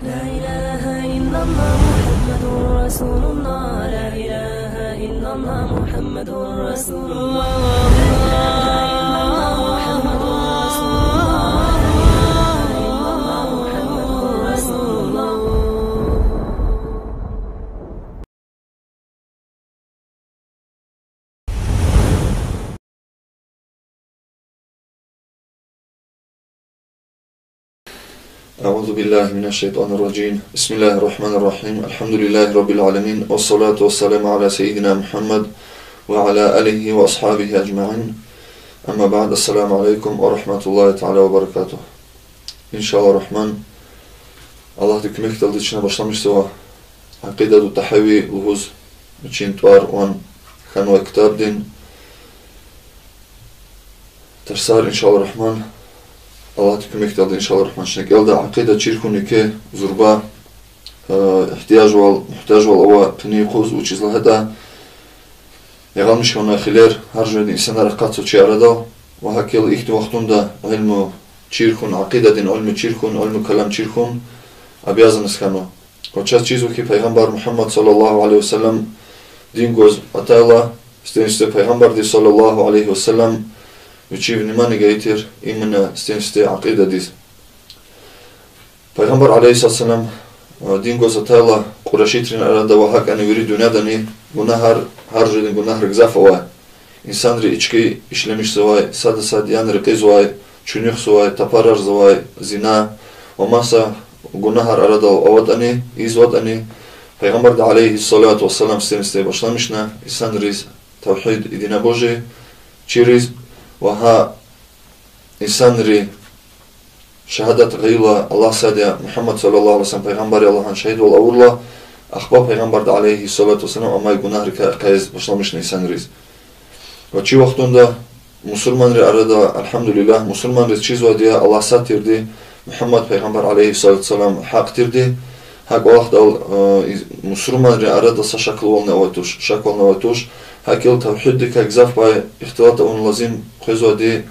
لا إله إلا الله محمد رسول الله. لا إله إلا الله محمد رسول الله. لا إله إلا الله محمد رسول الله. لا إله إلا الله محمد رسول الله. أعوذ بالله من الشيطان الرجيم. بسم الله الرحمن الرحيم. الحمد لله رب العالمين، والصلاة والسلام على سيدنا محمد وعلى آله وأصحابه أجمعين. أما بعد، السلام عليكم ورحمة الله تعالى وبركاته. İnşallah Rahman, Allah hükmek daldı içine başlamıştı o Akidatu Tahavi Luhuz için tuar on Khanwa Kitab din Tersar inşallah Rahman. Allah hükmek daldı inşallah Rahman. Şimdi geldi Akida çirkunike zurba ihtiyaç val muhtaç val ava pniquz uçizla hada yagalmış ona khiler harcı insanlar katı çarada ve hakil ihti vaktunda ilmu çirkun akida din ilmu çirkun ilmu kelam çirkun abiyazınız kanu. O çaz çizu ki Peygamber Muhammed sallallahu aleyhi ve sellem din göz atayla istenişte Peygamber di sallallahu aleyhi ve sellem uçiv nimani gaytir imana istenişte akida diz. Peygamber aleyhisselam din göz atayla Kureyşitrin arada ve hak ani yuridu nadani günahar harcedin günah rıgzaf var. İnsanları içki işlemiş zavay, sad yani rıkız var, çünük zavay, taparar zavay, zina ve masa günahar arada avadani, izvadani. Peygamber de aleyhissalatu vesselam istenişte başlamışna insanları tevhid idina Bože çiriz ve ha insanları şehadet gıyla Allah sadya Muhammed sallallahu aleyhi ve sellem Peygamber Allah'ın şehid ol avurla akhbar Peygamber de aleyhissalatu vesselam ama günah rıkayız başlamışna insanları. Ve çi vaktunda Müslümanları arada elhamdülillah Müslümanları çizvadiya Allah satirdi Muhammed Peygamber aleyhissalatu vesselam haktirdi. Hak Allah da Müslümanları arada şakıl olna avatuş, şak olna avatuş. Hakil tevhiddik egzaf bay ihtilata onun lazım kızvadi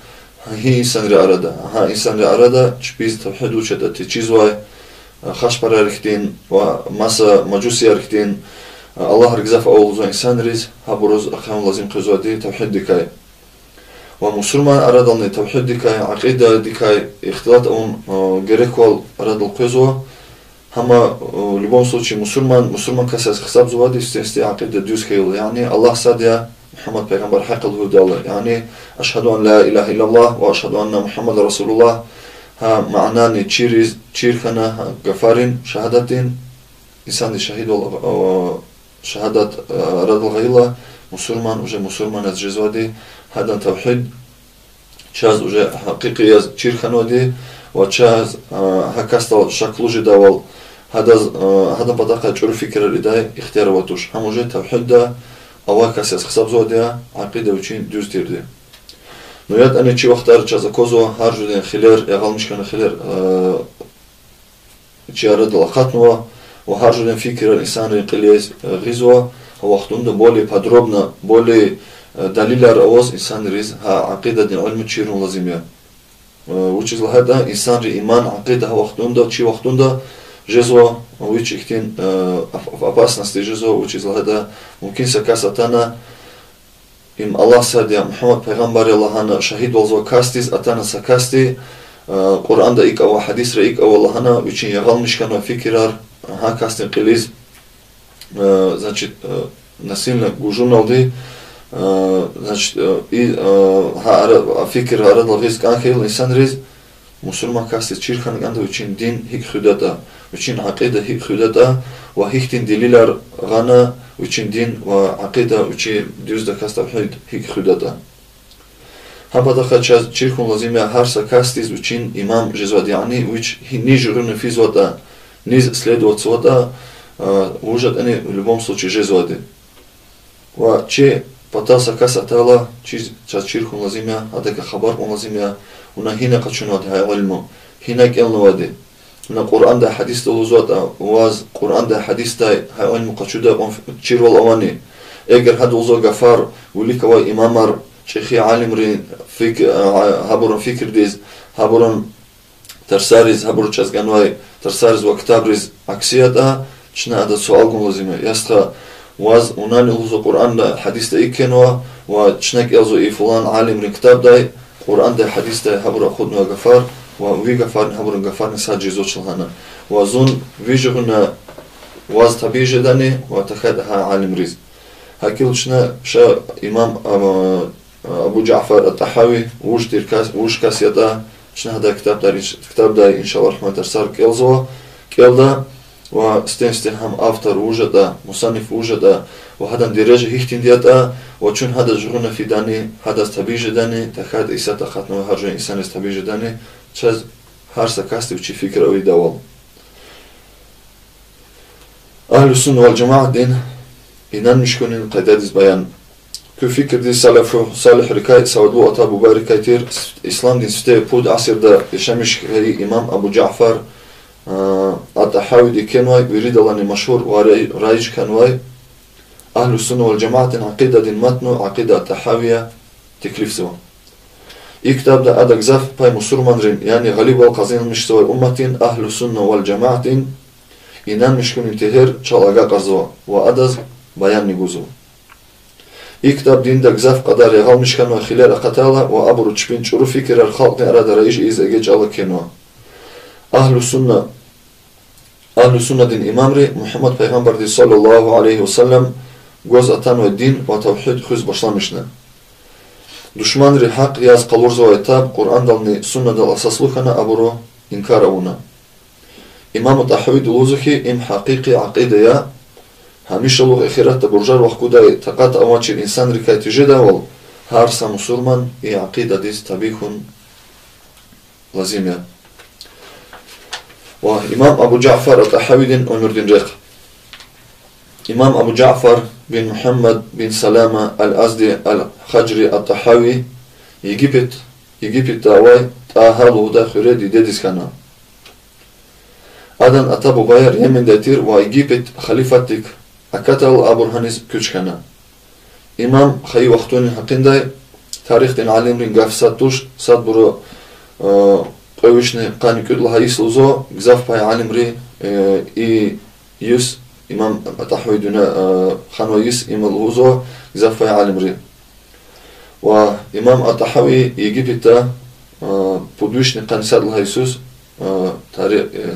hi insanları arada. Ha insanları arada biz tevhid uçet çizvay xaş para riktin ve masa macusi riktin Allah egzaf avuluzun insanlarız. Ha buruz akam lazım kızvadi tevhiddik ay. Ve Müslüman arada tevhiddik ay, akida dikay ihtilat onun gerek ol arada kızva. Ama в любом случае Müslüman kasas hesap zuvadi istenişte akide düz kayıl. Yani Allah sadya Muhammed Peygamber hakkıl hudalı. Yani eşhedü en la ilahe illallah ve eşhedü enne Muhammed Resulullah. Ha ma'nani çirkana gafarin şehadetin insan di şehid ol şehadet aradıl gayla Müslüman az cezvadi hadan tevhid çaz uje hakiki yaz çirkanodi ve çaz hakastal şakluji daval هذا بدأ كأجر فكرة الإداية اختيار واتوش هم وجه توحيد ده أول كاسيس حساب زوديا عقيدة وشين دوز تيردي نويات أنا شيء وقتار جزا كوزو هارجودين خلير يغال مش كان خلير شيء أرد لقاتنوا وهارجودين فكرة الإنسان رقليز غيزوا وقتون ده بولي подробно بولي دليل أوز إنسان ريز ها عقيدة دين علم تشيرون لازمية وشيء هذا إنسان ري إيمان عقيدة وقتون ده شيء وقتون ده жезло увичихтин в опасности жезло учизлада мумкин се касатана им Аллах садя Мухаммад Пейгамбар Аллахана шахид болзо кастиз атана сакасти Кур'анда ик ава хадисра ик ава Аллахана учин ягалмишкана фикирар ха кастин қилиз значит насильно гужуналди значит и ха фикир арадла гиз канхил инсан риз Müslüman kastı çirkan ganda için din hik hüdata, için akide hik hüdata ve hiktin dililer gana için din ve akide için düzde kastı hik hüdata. Habada kaçaz çirkun lazım ya harsa kastiz için imam cezvadi yani uç niz ürünü fizvada niz следовательствода ужат они в любом случае жезводи. Ва че патаса касатала чиркун lazım ya adaka haber on lazım ya Una hina kaçınıyordu hay ilmu. Hina gelnevadi. Una Kur'an'da hadiste oluzat vaz Kur'an'da hadiste hay ilmu kaçuda on çirval avani. Eğer had olzo gafar ulika ve imamar şeyhi alimrin haburun fikir diz haburun ترساريز هبرو چزگانوای ترساريز وكتابريز عكسية چنا هذا سؤال قم لازمه يسخى واز وناني لوزو قرآن دا حديث دا إيكنوا وچنك يلزو إي فلان عالم من كتاب داي قرآن دا حديث دا هبرو خودنو غفار ووي غفار هبرو غفار نسا جيزو چلهانا وزون ويجغنا واز تبيجه داني وتخدها عالم ريز هكيل چنا شا إمام أبو جعفر الطحاوي وش كاسيتا چنا هذا كتاب دا إن شاء الله رحمة ترسار كيلزو كيلدا وستهم автор وجد مصنف وجد وهذا درجة هيختين ديتا وچون هذا جغنا في داني هذا استبيج داني تخاد إسا تخاتنا وهرجا إنسان استبيج داني چز هرسا كاستي وچي فكرة وي دوال أهل السنة والجماعة دين إنان مشكونين قيداديز بيان كو فكر دي صالح ركاية سوادو أطابو باركاي تير إسلام دين ستي بود عصر دا يشمش هذي إمام أبو جعفر الطحاوي دي كنواي بريد الله مشهور ورايج كنواي أهل السنة والجماعة عقيدة دين متنو عقيدة الطحاوية تكليف سوا كتاب دا أدك زف باي مسلمان رين يعني غالب القزين مش سوا أمتين أهل السنة والجماعة إنان مشكون انتهر شالغا قرزوا وأدز بيان نيجوزو كتاب دين دك زف قدر يغال مشكن وخلال قتالة وأبرو تشبين شرو فكر الخلق أراد رئيش إذا جيج على كنوا أهل السنة دين إمام ري محمد پیغمبر دي صلى الله عليه وسلم جوز أتانو الدين وتوحيد خز بشلامشنا دشمن ري حق ياز قلور زويتاب قرآن دلني سنة دل أساسلوخنا أبرو إنكارونا إمام الطحاوي دلوزخي إم حقيقي عقيدة يا هميشه لغ إخيرات برجار وحكودا تقات أوانش الإنسان ركاية جدا وال هارسا مسلمان إي عقيدة ديس تبيكون لازمية وإمام أبو جعفر الطحاوي دين أمر دين ريق إمام أبو جعفر بن محمد بن سلامة الأزدي الخجري الطحاوي يجيبت داواي تأهاله دا خيري ديديس كانا أدن أتابو غير يمن داتير ويجيبت خليفتك أكتل أبو الهنس كوشكنا إمام خي وقتون حقين داي تاريخ دين علم رين غاف ساتوش سات برو قويشني قاني كل هايس لوزو غزاف باي علم ري إي يوس إمام الطحاوي دونا خانوا يوس إمام لوزو غزاف باي علم ري وإمام الطحاوي يجيبت بودوشني قاني سات الهايسوس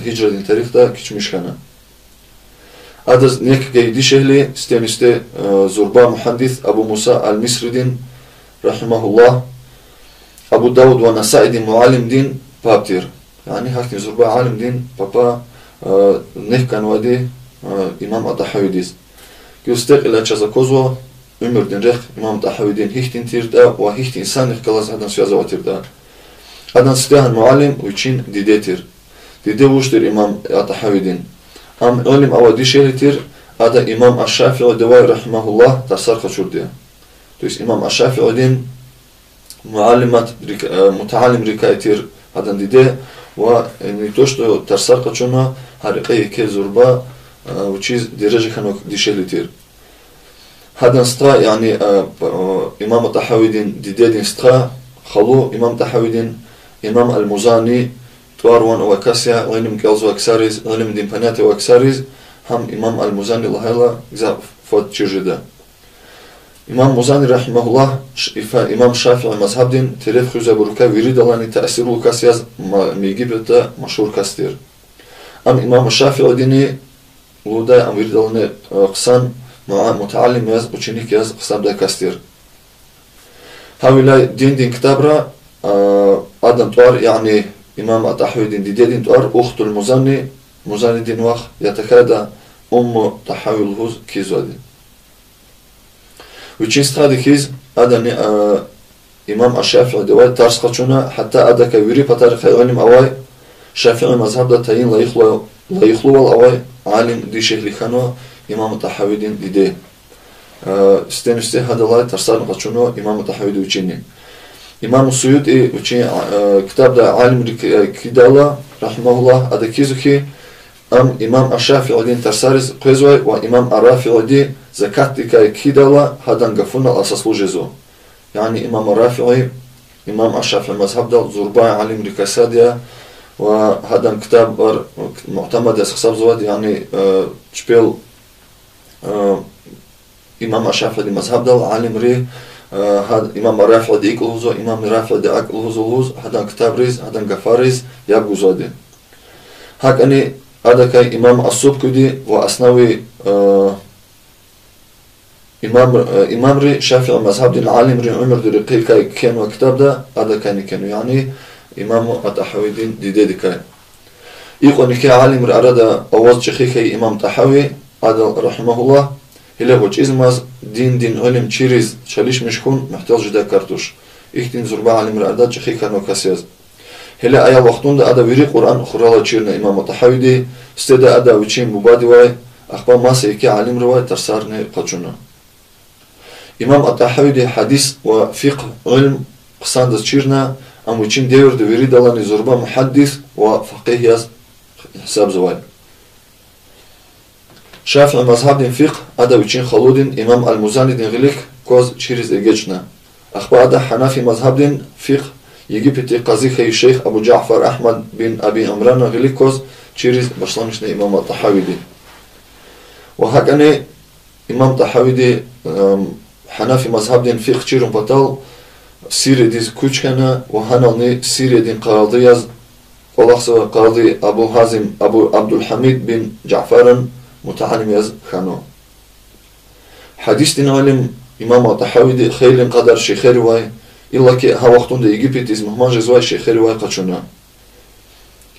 هجرة دين تاريخ دا كيش كان أدز نيك جيدي شهلي استمسته زربا محدث أبو موسى المصري دين رحمه الله أبو داود ونسائي دين معلم دين بابتير يعني هاكي زربا عالم دين بابا نيك كان وادي إمام الطحاوي ديز يستيق إلى تشازا كوزو عمر دين ريخ إمام الطحاوي دين هيختين تير دا وهيختين إنسان نخكلاز هدن سيازا واتير دا هدن ستيهن معلم ويشين ديديتير ديدي وشتر إمام الطحاوي دين هم علم أودي شهرتير هذا إمام الشافعي دواي رحمه الله تسار خشور دي تويس إمام الشافعي دين معلمات متعلم ركايتير هذا ديدي ونيتوشتو تسار خشونا هرقي كي زربا وچيز درجة كانوا دي شهرتير هذا استرا يعني إمام الطحاوي دين ديدي دين استرا خلو إمام الطحاوي دين إمام المزاني توارون وكاسيا علم كالز وكساريز علم دين بنات وكساريز هم إمام المزاني الله هلا جزاء فوت جرجدا إمام مزاني رحمه الله إمام الشافعي مذهب دين تريف خزا بركا ويريد الله تأثير وكاسياز ميجيبتا مشهور كاستير أم إمام الشافعي ديني ودا أم ويريد الله قسان متعلم ياز وچينيك ياز قسام دا كاستير هاولا دين كتابرا آدم توار يعني إمام الطحاوي دين دين توار أخت المزاني دين واخ يتكادى طحاوي الهوز كيزو دين وچين ستادي كيز آدم إمام الشافعي دواي تارس خشونا حتى أدك ويري بطارق علم أواي شافعي مذهب دا تاين لا يخلو والأواي عالم دي شهلي خانو إمام الطحاوي دين دي استنسته هذا لا ترسال خشونا إمام الطحاوي دي وچيني إمام السيوطي وچين كتاب دا عالم كدالا رحمه الله هذا كيزوكي أم إمام الشافعي دين ترسارز قيزوي وإمام الرافعي دي زكاة دي كدالا هذا نقفونا الأساس لجزو يعني إمام الرافعي إمام الشافعي مذهب دا زرباء عالم ركاساديا وهذا كتاب معتمد حساب زواد يعني شبيل إمام الشافعي مذهب دل عالم ري هذا إمام رافع دي إكلوزو إمام رافع دي أكلوزو هذا كتاب ريز هذا غفاريز يبغو زودي هكذا هذا كاي إمام السبكي وأسنوي إمام ري شافعي مذهب دين عالم ري عمر دي رقي كاي كانوا كتاب ده هذا كانوا يعني إمام الطحاوي دين دي كاي يقول كي عالم ري أراد أوز شيخي كاي إمام طحاوي هذا رحمه الله هلا وجه إزماز دين علم تشيريز شاليش مشكون محتاج جدا كارتوش إختين زربا عالم ري أراد شيخي كانوا كاسياز هلا أيا وقتون ده أدا ويري قرآن خرالا تشيرنا إمام الطحاوي دي استدا أدا وچين مبادي واي أخبار ما سيكي عالم رواي ترسارني قجونا إمام الطحاوي دي حديث وفقه علم قصان ده تشيرنا أم وچين ديور ده ويري دلاني زربا محدث وفقيه ياز حساب زواي شافعي مذهب دين فقه أدا وچين خلودين إمام المزاني دين غليك كوز تشيريز إيجيجنا أخبار أدا حنافي مذهب دين فقه Египет'te Qazi Khay Şeyh Abu Ja'far Ahmad bin Abi Amran Glikos через başlamıştı İmam Tahavidi. Ve hakane İmam Tahavidi Hanafi mazhabden fiqh çirun patal Sirediz kuçkana ve hanani Siredin qaldı yaz Olaqsa qaldı Abu Hazim Abu Abdülhamid bin Ja'far'ın mutahalim yaz khano. Hadis din alim İmam Tahavidi khaylin qadar şeyhri vay İlla ki ha vaxtunda Egipet iz muhman jezvay şeyhri vay qaçuna.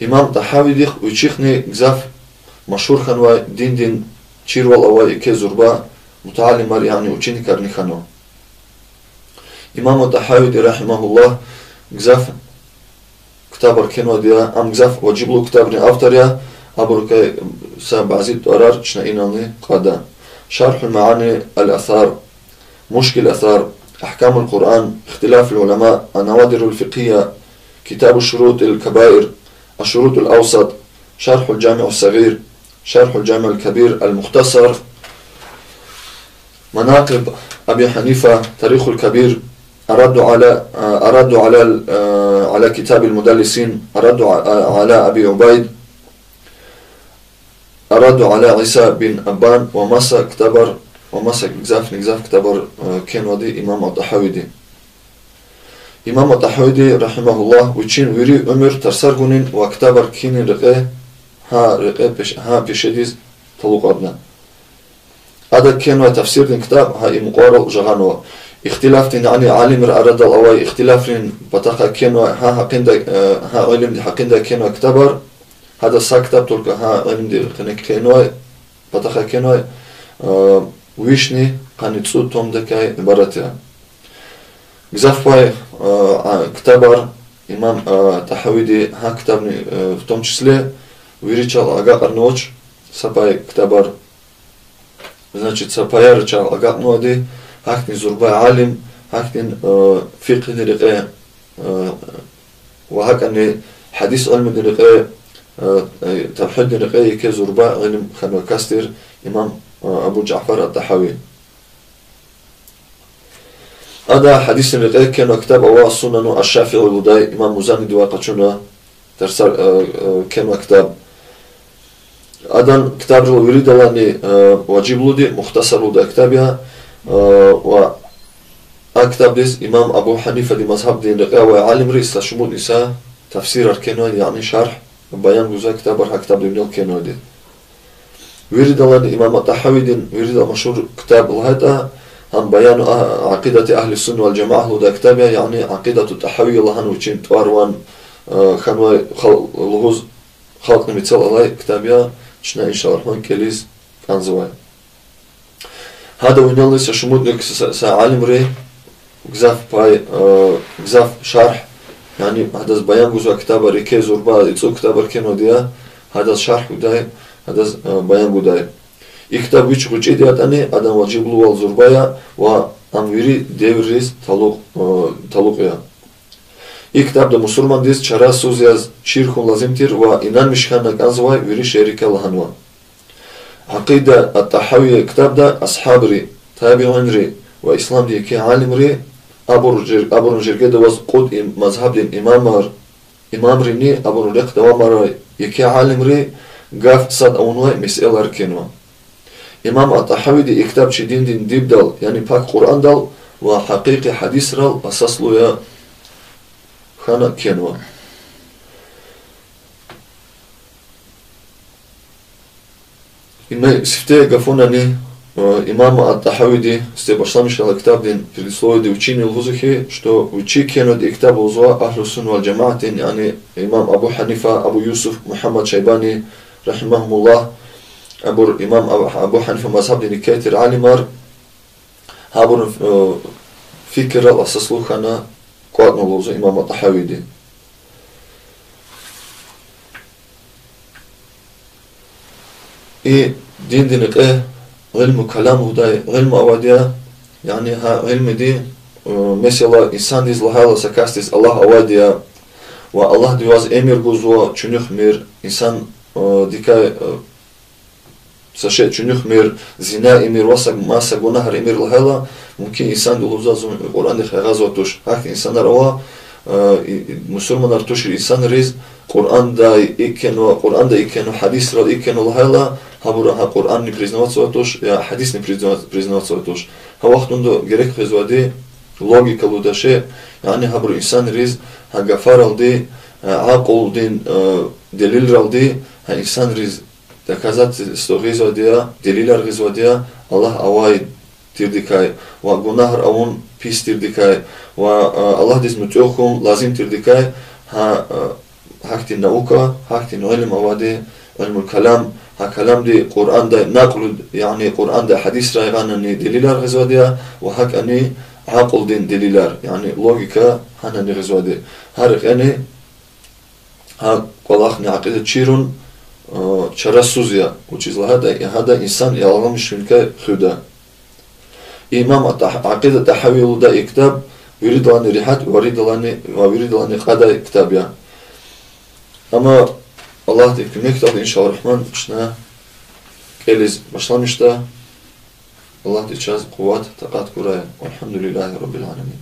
İmam Tahavidi uçikhni gzaf مشهور خان وای دین چیر ول اوای که زربا متعلم مر یعنی اوچینی کرنی خانو امام الطحاوی رحمه الله گزاف کتاب کنو دیا ام گزاف واجب لو کتاب نی افتریا ابر که سب بعضی دورار چنا اینانی قادا شرح المعاني الاثار مشكل الاثار احكام القرآن اختلاف العلماء النوادر الفقهية كتاب الشروط الكبائر الشروط الاوسط شرح الجامع الصغير شرح الجامع الكبير المختصر مناقب أبي حنيفة تاريخ الكبير أردوا على كتاب المدلسين أردوا على أبي عبيد أردوا على عيسى بن أبان ومسا كتبر ومسا نجزاف كتبر كان ودي إمام الطحاوي إمام الطحاوي رحمه الله وچين ويري عمر ترسرغونين وكتبر كين رقه ها بيشديز طلوق أبنا هذا كان تفسير الكتاب هاي مقارل جهانوا اختلاف يعني عالم أراد الأواي اختلاف بطاقة كانوا ها علم دي حقين كانوا كتبر هذا سكتب تلك ها علم دي كانوا بطاقة كانوا ويشني قانت صوت توم دكاي عبارتها جزاف باي كتبر إمام تحويدي ها كتابني в том числе виричал ага арноч сапай ктабар значит сапай ричал ага ноди хакни зурба алим хакнин фикх дирqe وهكذا حديث علم دирqe توحيد دирqe كي زربا علم خنو كاستر امام ابو جعفر الطحاوي هذا حديث دирqe كان كتاب او السنن الشافعي والوداي امام مزني دواقچنا ترسل كان كتاب أدن كتاب رو يريد لاني واجب لودي مختصر لودي كتابها و كتاب ديس إمام أبو حنيفة دي مذهب دين رقاه وعالم رئيس شمول نساء تفسير الكينوي يعني شرح بيان جزء كتاب رح كتاب دين الكينوي دي يريد لاني إمام الطحاوي دين يريد مشهور كتاب هذا هم بيان عقيدة أهل السنة والجماعة لودي كتابها يعني عقيدة الطحاوي الله وچين تواروان خنوي لغوز خلق نمثال الله كتابها شنا إن شاء الله الرحمن كليز كان زواي هذا وينالي سشمود سعالم ري غزاف باي غزاف شرح يعني هذا بيان جزء كتاب ريكي زربا يتسو كتاب كينو ديا هذا شرح وداي هذا بيان وداي كتاب ويش وجه دياتني ادم واجب لو زربايا وامويري ديوريز талуқия كتاب ده مسلمان ديس چرا سوز ياز شيركون لازم تير وإنان مشكانا كانزواي ويري شركة لهنوا عقيدة الطحاوية كتاب ده أصحاب ري تابعين ري وإسلام دي كي عالم ري أبو رجرقة ده وز قود مذهب دين إمامار إمام ريني أبو نريق دوامر يكي عالم ري قاف صد أونوه مسئلة ركنوا إمام الطحاوي دي كتاب شدين دين ديب دل يعني باك قرآن دل وحقيقي حديث رل أساسلو يا خانا كنوا إما سفتة قفوناني إمام الطحاوي دي استباشلامش على كتاب دين في الإسلام دي وچيني الغزخي что وچي كانوا دي كتاب وزوا أهل السنة والجماعة يعني إمام أبو حنيفة أبو يوسف محمد شيباني رحمهم الله إمام أبو حنيفة مذهب دي كاتر عالمار هابون فكرة الأساسلو خانا قوات نلوزو إمام الطحاوي دي دين دينك علم كلام هداي علم أواديا يعني ها علم دي مثلا إنسان ديز لحاله سكاستيز الله أواديا والله ديواز أمير جوزوا چنوخ مير إنسان ديكا سشيء چنوخ مير زنا أمير واسق ماسق ونهر أمير لحاله ممكن إنسان دلوزا القرآن دي خيغازوا توش هاك إنسان روا مسلمان ارتوش الإنسان ريز قرآن دا إكنو حديث را إكنو لحاله ها قرآن не признаваться тош, я хадис не признаваться тош. Ха вақтундо герек хезвади логика лудаше, яни хабур инсан риз ха гафар алди, ақл дин делил ралди, ха инсан риз доказательство гизвадия, делилар гизвадия, Аллах авай тирдикай, ва гунахар авун пис тирдикай, ва Аллах диз мутёхум лазим тирдикай, ха хактин наука, хактин илм авади, علم الكلام ها كلام دي قرآن دا نقل يعني قرآن دا حديث رايغان اني دليلار غزواديا وهاك اني عقل دين دليلار يعني لوجيكا هانا غزوادي هارق اني ها قلاخني عقيدة تشيرون چرسوزيا وچيز هذا انسان يعلمش منك خدا امام عقيدة تحويل دا كتاب يريد لاني ريحات ويريد لاني قادة كتاب اما Allah da hükümlük tabi inşallah Rahman şuna eliz başlamışta Allah da içaz kuvvet takat kuraya. Elhamdülillahi Rabbil Alemin.